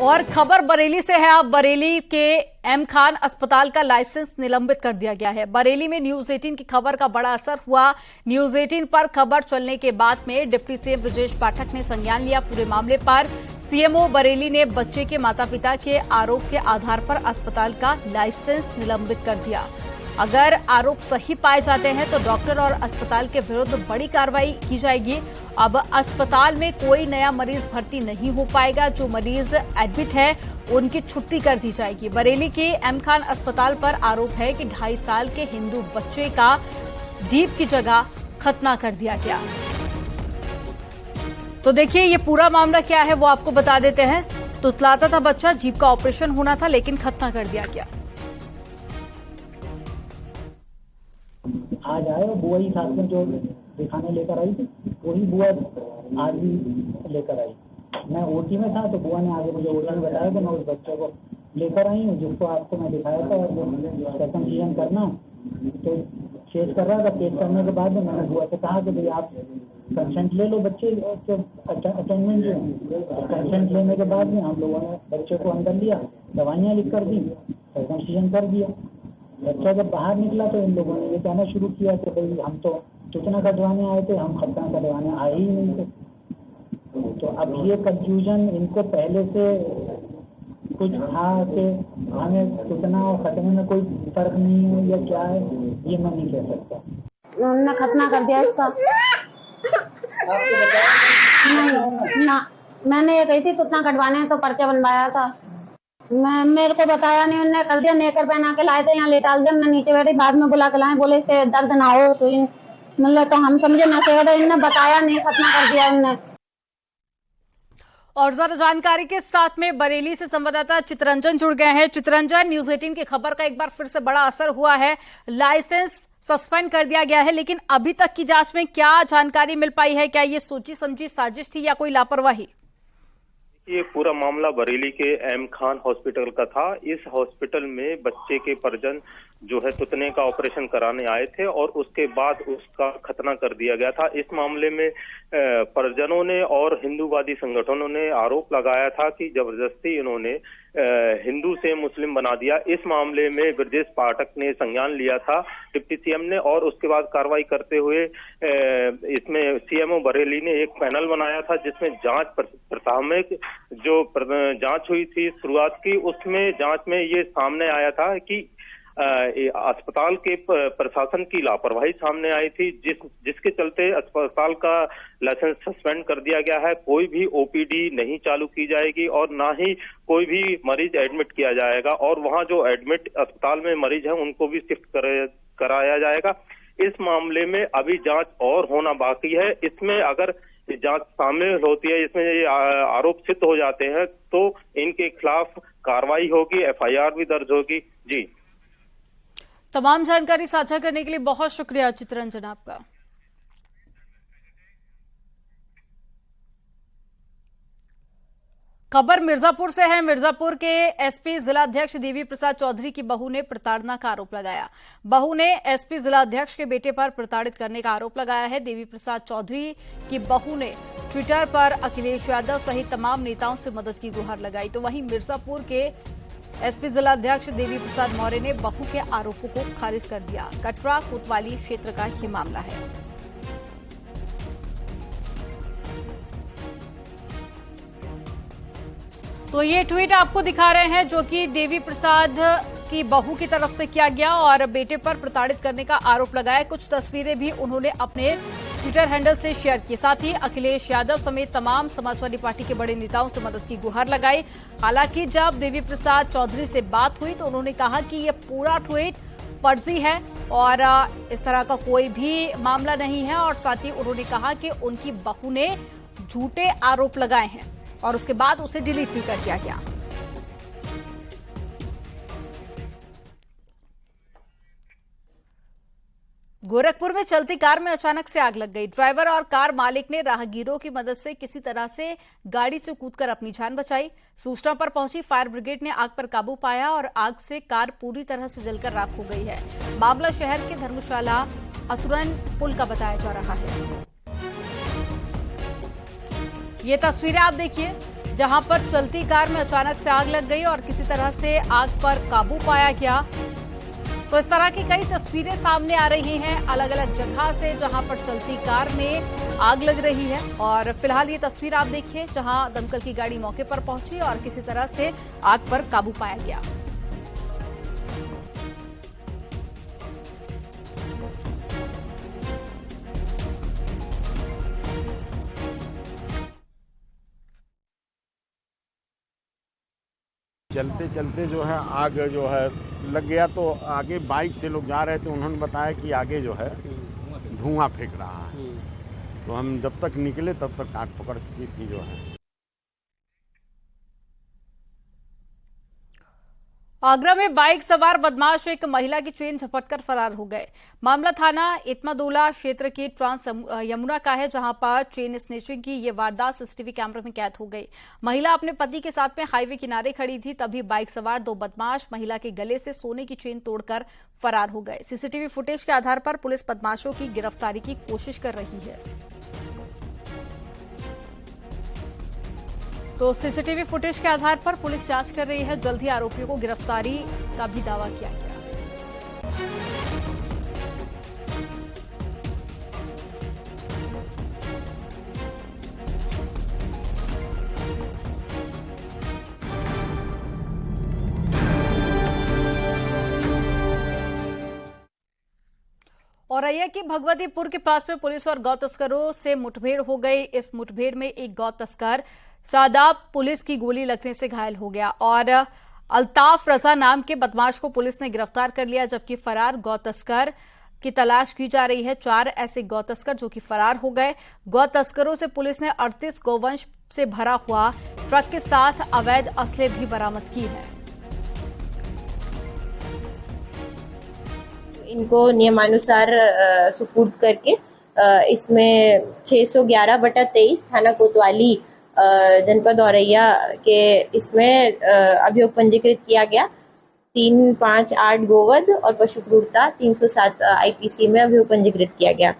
और खबर बरेली से है। अब बरेली के एम खान अस्पताल का लाइसेंस निलंबित कर दिया गया है। बरेली में न्यूज 18 की खबर का बड़ा असर हुआ। न्यूज 18 पर खबर चलने के बाद में डिप्टी सीएम ब्रजेश पाठक ने संज्ञान लिया पूरे मामले पर। सीएमओ बरेली ने बच्चे के माता पिता के आरोप के आधार पर अस्पताल का लाइसेंस निलंबित कर दिया। अगर आरोप सही पाए जाते हैं तो डॉक्टर और अस्पताल के विरुद्ध बड़ी कार्रवाई की जाएगी। अब अस्पताल में कोई नया मरीज भर्ती नहीं हो पाएगा। जो मरीज एडमिट है उनकी छुट्टी कर दी जाएगी। बरेली के एम खान अस्पताल पर आरोप है कि 2.5 साल के हिंदू बच्चे का जीभ की जगह खतना कर दिया गया। तो देखिए ये पूरा मामला क्या है वो आपको बता देते हैं। तुतलाता था बच्चा, जीभ का ऑपरेशन होना था लेकिन खतना कर दिया गया। आज आए बुआ ही साथ में जो दिखाने लेकर आई थी, वही बुआ आज भी लेकर आई। मैं ओटी में था तो बुआ ने आगे मुझे ओटी में बताया कि मैं उस बच्चे को लेकर आई हूँ जिसको आपको मैं दिखाया था। वो सर्कमसिजन करना तो चेक कर रहा था। चेक करने के बाद में मैंने बुआ से कहा कि भाई आप कंसेंट ले लो बच्चे के अटेंडमेंट में। कंसेंट लेने के बाद में हम लोगों ने बच्चे को अंदर लिया, दवाइयाँ लिख कर दी, सर्कमसिजन कर दिया। बच्चा जब बाहर निकला तो इन लोगों ने ये कहना शुरू किया कि भाई हम तो सूचना कटवाने आए थे, हम खतना कटवाने आए ही नहीं थे। तो अब ये कंफ्यूजन इनको पहले से कुछ था कि हमें सूचना और खतने में कोई फर्क नहीं है या क्या है, ये मैं नहीं कह सकता। उन्होंने खतना कर दिया इसका। नहीं ना, मैंने ये कही थी सूचना कटवाने तो पर्चा बनवाया था। मेरे को बताया नहीं, उन्होंने कर दिया। नेकर पहना के लाए थे, यहाँ लेटा दिया। मैं नीचे बैठी, बाद में बुला के लाए, बोले इससे दर्द ना हो तो मतलब तो हम समझे नशे का। इन्होंने बताया नहीं, खतना कर दिया उन्होंने। और ज्यादा जानकारी के साथ में बरेली से संवाददाता चितरंजन जुड़ गए हैं। चितरंजन, न्यूज 18 की खबर का एक बार फिर से बड़ा असर हुआ है। लाइसेंस सस्पेंड कर दिया गया है, लेकिन अभी तक की जांच में क्या जानकारी मिल पाई है? क्या ये सोची समझी साजिश थी या कोई लापरवाही? ये पूरा मामला बरेली के एम खान हॉस्पिटल का था। इस हॉस्पिटल में बच्चे के परिजन जो है तुतने का ऑपरेशन कराने आए थे और उसके बाद उसका खतना कर दिया गया था। इस मामले में परिजनों ने और हिंदूवादी संगठनों ने आरोप लगाया था कि जबरदस्ती इन्होंने हिंदू से मुस्लिम बना दिया। इस मामले में ब्रजेश पाठक ने संज्ञान लिया था डिप्टी सीएम ने, और उसके बाद कार्रवाई करते हुए इसमें सीएमओ बरेली ने एक पैनल बनाया था जिसमें जांच प्राथमिक जो जांच हुई थी शुरुआत की, उसमें जांच में ये सामने आया था कि अस्पताल के प्रशासन की लापरवाही सामने आई थी, जिसके चलते अस्पताल का लाइसेंस सस्पेंड कर दिया गया है। कोई भी ओपीडी नहीं चालू की जाएगी और ना ही कोई भी मरीज एडमिट किया जाएगा, और वहां जो एडमिट अस्पताल में मरीज हैं उनको भी शिफ्ट कराया जाएगा। इस मामले में अभी जांच और होना बाकी है। इसमें अगर जांच शामिल होती है, इसमें ये आरोप सिद्ध हो जाते हैं तो इनके खिलाफ कार्रवाई होगी, एफआईआर भी दर्ज होगी। जी, तमाम जानकारी साझा करने के लिए बहुत शुक्रिया चितरंजन आपका। खबर मिर्जापुर से है। मिर्जापुर के एसपी जिलाध्यक्ष देवी प्रसाद चौधरी की बहू ने प्रताड़ना का आरोप लगाया। बहू ने एसपी जिलाध्यक्ष के बेटे पर प्रताड़ित करने का आरोप लगाया है। देवी प्रसाद चौधरी की बहू ने ट्विटर पर अखिलेश यादव सहित तमाम नेताओं से मदद की गुहार लगाई। तो वहीं मिर्जापुर के एसपी जिलाध्यक्ष देवी प्रसाद मौर्य ने बहू के आरोपों को खारिज कर दिया। कटरा कोतवाली क्षेत्र का ये मामला है। तो ये ट्वीट आपको दिखा रहे हैं जो कि देवी प्रसाद की बहू की तरफ से किया गया और बेटे पर प्रताड़ित करने का आरोप लगाया। कुछ तस्वीरें भी उन्होंने अपने ट्विटर हैंडल से शेयर की। साथ ही अखिलेश यादव समेत तमाम समाजवादी पार्टी के बड़े नेताओं से मदद की गुहार लगाई। हालांकि जब देवी प्रसाद चौधरी से बात हुई तो उन्होंने कहा कि यह पूरा ट्वीट फर्जी है और इस तरह का कोई भी मामला नहीं है। और साथ ही उन्होंने कहा कि उनकी बहू ने झूठे आरोप लगाए हैं और उसके बाद उसे डिलीट भी कर दिया गया। गोरखपुर में चलती कार में अचानक से आग लग गई। ड्राइवर और कार मालिक ने राहगीरों की मदद से किसी तरह से गाड़ी से कूदकर अपनी जान बचाई। सूचना पर पहुंची फायर ब्रिगेड ने आग पर काबू पाया और आग से कार पूरी तरह से जलकर राख हो गई है। मामला शहर के धर्मशाला असुरन पुल का बताया जा रहा है। ये तस्वीरें आप देखिए, जहां पर चलती कार में अचानक से आग लग गई और किसी तरह से आग पर काबू पाया गया। तो इस तरह की कई तस्वीरें सामने आ रही हैं अलग अलग जगह से, जहां पर चलती कार में आग लग रही है। और फिलहाल ये तस्वीर आप देखिए, जहां दमकल की गाड़ी मौके पर पहुंची और किसी तरह से आग पर काबू पाया गया। चलते चलते जो है आग जो है लग गया। तो आगे बाइक से लोग जा रहे थे, उन्होंने बताया कि आगे जो है धुआं फेंक रहा है। तो हम जब तक निकले तब तक आग पकड़ चुकी थी जो है। आगरा में बाइक सवार बदमाश एक महिला की चेन झपटकर फरार हो गए। मामला थाना इतमादोला क्षेत्र के ट्रांस यमुना का है, जहां पर चेन स्नेचिंग की ये वारदात सीसीटीवी कैमरे में कैद हो गई। महिला अपने पति के साथ में हाईवे किनारे खड़ी थी, तभी बाइक सवार दो बदमाश महिला के गले से सोने की चेन तोड़कर फरार हो गए। सीसीटीवी फुटेज के आधार पर पुलिस बदमाशों की गिरफ्तारी की कोशिश कर रही है। तो सीसीटीवी फुटेज के आधार पर पुलिस जांच कर रही है। जल्द ही आरोपियों को गिरफ्तारी का भी दावा किया गया। औरैया की भगवतीपुर के पास में पुलिस और गौ तस्करों से मुठभेड़ हो गई। इस मुठभेड़ में एक गौ तस्कर शादाब पुलिस की गोली लगने से घायल हो गया और अल्ताफ रजा नाम के बदमाश को पुलिस ने गिरफ्तार कर लिया, जबकि फरार गौ तस्कर की तलाश की जा रही है। 4 ऐसे गौ तस्कर जो कि फरार हो गए। गौ तस्करों से पुलिस ने 38 गौवंश से भरा हुआ ट्रक के साथ अवैध असले भी बरामद की है। इनको नियमानुसार सुपुर्द करके इसमें 611/23 थाना कोतवाली जनपद औरैया के इसमें अभियोग पंजीकृत किया गया। 358 गोवध और पशु क्रूरता 307 आईपीसी में अभियोग पंजीकृत किया गया।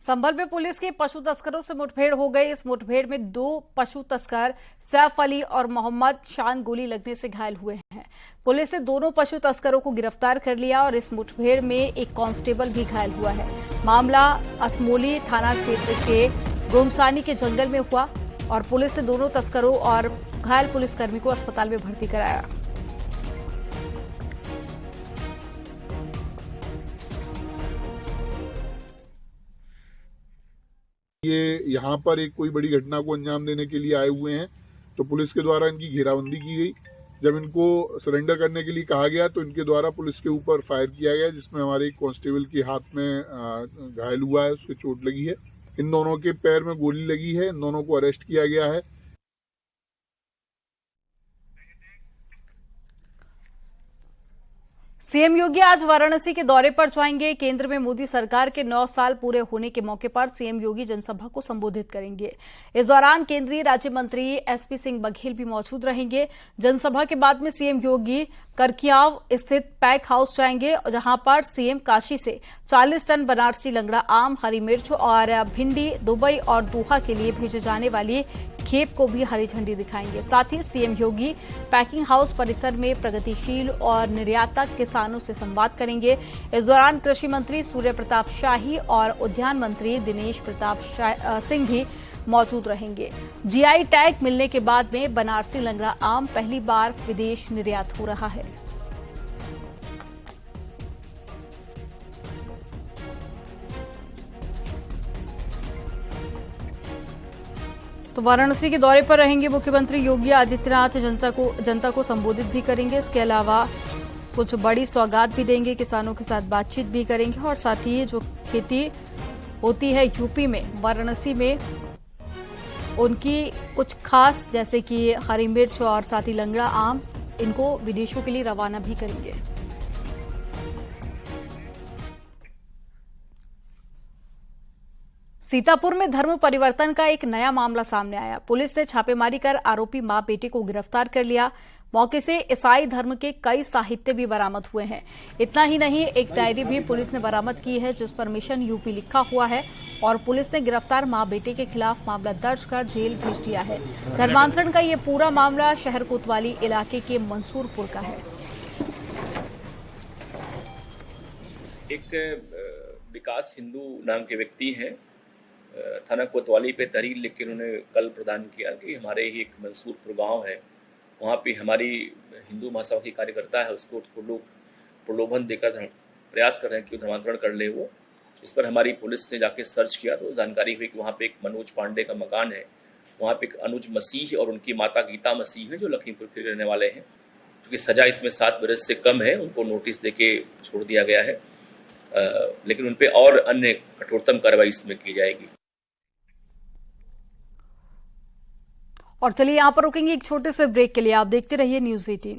संभल में पुलिस की पशु तस्करों से मुठभेड़ हो गई। इस मुठभेड़ में 2 पशु तस्कर सैफ अली और मोहम्मद शान गोली लगने से घायल हुए हैं। पुलिस ने दोनों पशु तस्करों को गिरफ्तार कर लिया और इस मुठभेड़ में एक कांस्टेबल भी घायल हुआ है। मामला असमोली थाना क्षेत्र के गोमसानी के जंगल में हुआ और पुलिस ने दोनों तस्करों और घायल पुलिसकर्मी को अस्पताल में भर्ती कराया। ये यहाँ पर एक कोई बड़ी घटना को अंजाम देने के लिए आए हुए हैं, तो पुलिस के द्वारा इनकी घेराबंदी की गई। जब इनको सरेंडर करने के लिए कहा गया तो इनके द्वारा पुलिस के ऊपर फायर किया गया, जिसमें हमारे एक कांस्टेबल के हाथ में घायल हुआ है, उसके चोट लगी है। इन दोनों के पैर में गोली लगी है। इन दोनों को अरेस्ट किया गया है। सीएम योगी आज वाराणसी के दौरे पर जाएंगे। केंद्र में मोदी सरकार के 9 साल पूरे होने के मौके पर सीएम योगी जनसभा को संबोधित करेंगे। इस दौरान केंद्रीय राज्य मंत्री एसपी सिंह बघेल भी मौजूद रहेंगे। जनसभा के बाद में सीएम योगी करकियाव स्थित पैक हाउस जाएंगे, जहां पर सीएम काशी से 40 टन बनारसी लंगड़ा आम, हरी मिर्च और भिंडी दुबई और दोहा के लिए भेजे जाने वाली खेप को भी हरी झंडी दिखाएंगे। साथ ही सीएम योगी पैकिंग हाउस परिसर में प्रगतिशील और निर्यातक किसानों से संवाद करेंगे। इस दौरान कृषि मंत्री सूर्य प्रताप शाही और उद्यान मंत्री दिनेश प्रताप सिंह भी मौजूद रहेंगे। जीआई टैग मिलने के बाद में बनारसी लंगड़ा आम पहली बार विदेश निर्यात हो रहा है। तो वाराणसी के दौरे पर रहेंगे मुख्यमंत्री योगी आदित्यनाथ। जनता को संबोधित भी करेंगे। इसके अलावा कुछ बड़ी सौगात भी देंगे, किसानों के साथ बातचीत भी करेंगे और साथ ही जो खेती होती है यूपी में, वाराणसी में उनकी कुछ खास जैसे कि हरी मिर्च और साथ ही लंगड़ा आम, इनको विदेशों के लिए रवाना भी करेंगे। सीतापुर में धर्म परिवर्तन का एक नया मामला सामने आया। पुलिस ने छापेमारी कर आरोपी मां बेटे को गिरफ्तार कर लिया। मौके से ईसाई धर्म के कई साहित्य भी बरामद हुए हैं। इतना ही नहीं, एक डायरी भी पुलिस ने बरामद की है जिस पर मिशन यूपी लिखा हुआ है और पुलिस ने गिरफ्तार मां बेटे के खिलाफ मामला दर्ज कर जेल भेज दिया है। धर्मांतरण का ये पूरा मामला शहर कोतवाली इलाके के मंसूरपुर का है। एक विकास हिंदू नाम के व्यक्ति हैं, थाना कोतवाली पे तहरीर लिख के उन्होंने कल प्रदान किया कि हमारे ही एक मंसूरपुर गांव है, वहाँ पे हमारी हिंदू महासभा की कार्यकर्ता है, उसको लोग प्रलोभन देकर प्रयास कर रहे हैं कि धर्मांतरण कर ले वो। इस पर हमारी पुलिस ने जाके सर्च किया तो जानकारी हुई कि वहाँ पे एक मनोज पांडे का मकान है, वहाँ पे एक अनुज मसीह और उनकी माता गीता मसीह है जो लखीमपुर के रहने वाले हैं। क्योंकि सजा इसमें 7 बरस से कम है, उनको नोटिस देके छोड़ दिया गया है, लेकिन उन पे और अन्य कठोरतम कार्रवाई इसमें की जाएगी। और चलिए यहां पर रुकेंगे एक छोटे से ब्रेक के लिए। आप देखते रहिए न्यूज़ 18।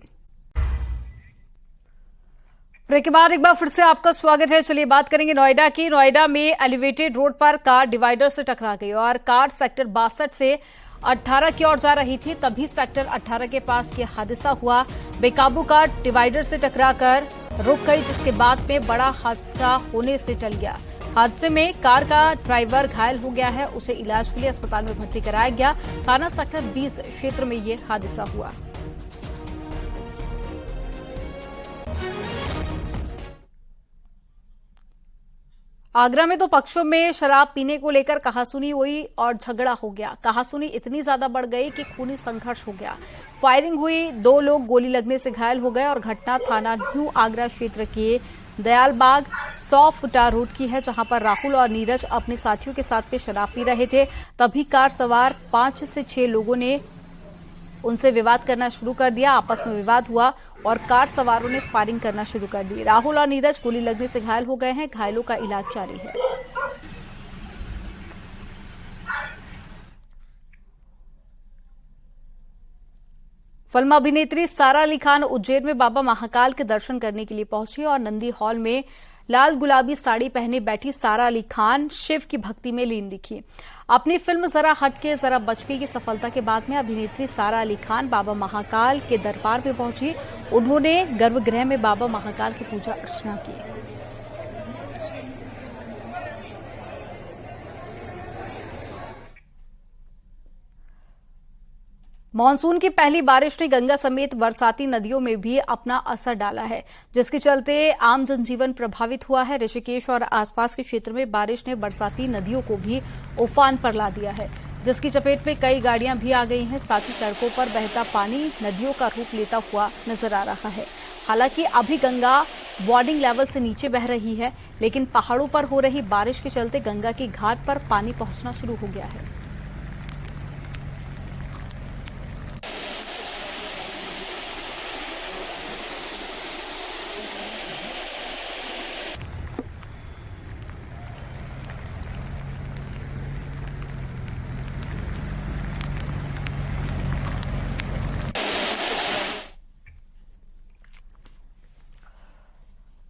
ब्रेक के बाद एक बार फिर से आपका स्वागत है। चलिए बात करेंगे नोएडा की। नोएडा में एलिवेटेड रोड पर कार डिवाइडर से टकरा गई और कार सेक्टर 62 से 18 की ओर जा रही थी, तभी सेक्टर 18 के पास ये हादसा हुआ। बेकाबू कार डिवाइडर से टकराकर रुक गई, जिसके बाद में बड़ा हादसा होने से टल गया। हादसे में कार का ड्राइवर घायल हो गया है, उसे इलाज के लिए अस्पताल में भर्ती कराया गया। थाना सेक्टर 20 क्षेत्र में ये हादसा हुआ। आगरा में तो पक्षों में शराब पीने को लेकर कहासुनी हुई और झगड़ा हो गया। कहासुनी इतनी ज्यादा बढ़ गई कि खूनी संघर्ष हो गया। फायरिंग हुई, 2 लोग गोली लगने से घायल हो गए और घटना थाना न्यू आगरा क्षेत्र के दयालबाग 100 फुटा रोड की है, जहां पर राहुल और नीरज अपने साथियों के साथ में शराब पी रहे थे। तभी कार सवार 5 से 6 लोगों ने उनसे विवाद करना शुरू कर दिया। आपस में विवाद हुआ और कार सवारों ने फायरिंग करना शुरू कर दी। राहुल और नीरज गोली लगने से घायल हो गए हैं। घायलों का इलाज जारी है। फिल्म अभिनेत्री सारा अली खान उज्जैन में बाबा महाकाल के दर्शन करने के लिए पहुंची और नंदी हॉल में लाल गुलाबी साड़ी पहने बैठी सारा अली खान शिव की भक्ति में लीन दिखी। अपनी फिल्म जरा हटके जरा बचके की सफलता के बाद में अभिनेत्री सारा अली खान बाबा महाकाल के दरबार में पहुंची। उन्होंने गर्भगृह में बाबा महाकाल की पूजा अर्चना की। मानसून की पहली बारिश ने गंगा समेत बरसाती नदियों में भी अपना असर डाला है, जिसके चलते आम जनजीवन प्रभावित हुआ है। ऋषिकेश और आसपास के क्षेत्र में बारिश ने बरसाती नदियों को भी उफान पर ला दिया है, जिसकी चपेट में कई गाड़ियां भी आ गई हैं। साथ ही सड़कों पर बहता पानी नदियों का रूप लेता हुआ नजर आ रहा है। हालांकि अभी गंगा वार्डिंग लेवल से नीचे बह रही है, लेकिन पहाड़ों पर हो रही बारिश के चलते गंगा की घाट पर पानी पहुंचना शुरू हो गया है।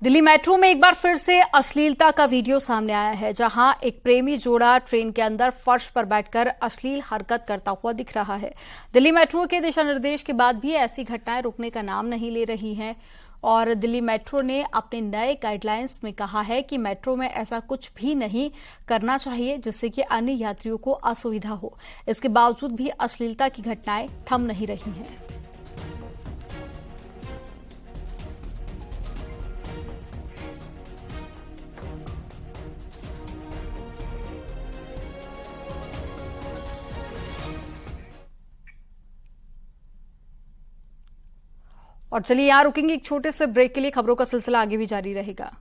दिल्ली मेट्रो में एक बार फिर से अश्लीलता का वीडियो सामने आया है, जहां एक प्रेमी जोड़ा ट्रेन के अंदर फर्श पर बैठकर अश्लील हरकत करता हुआ दिख रहा है। दिल्ली मेट्रो के दिशा निर्देश के बाद भी ऐसी घटनाएं रुकने का नाम नहीं ले रही हैं और दिल्ली मेट्रो ने अपने नए गाइडलाइंस में कहा है कि मेट्रो में ऐसा कुछ भी नहीं करना चाहिए जिससे कि अन्य यात्रियों को असुविधा हो। इसके बावजूद भी अश्लीलता की घटनाएं थम नहीं रही हैं। और चलिए यहां रुकेंगे एक छोटे से ब्रेक के लिए। खबरों का सिलसिला आगे भी जारी रहेगा।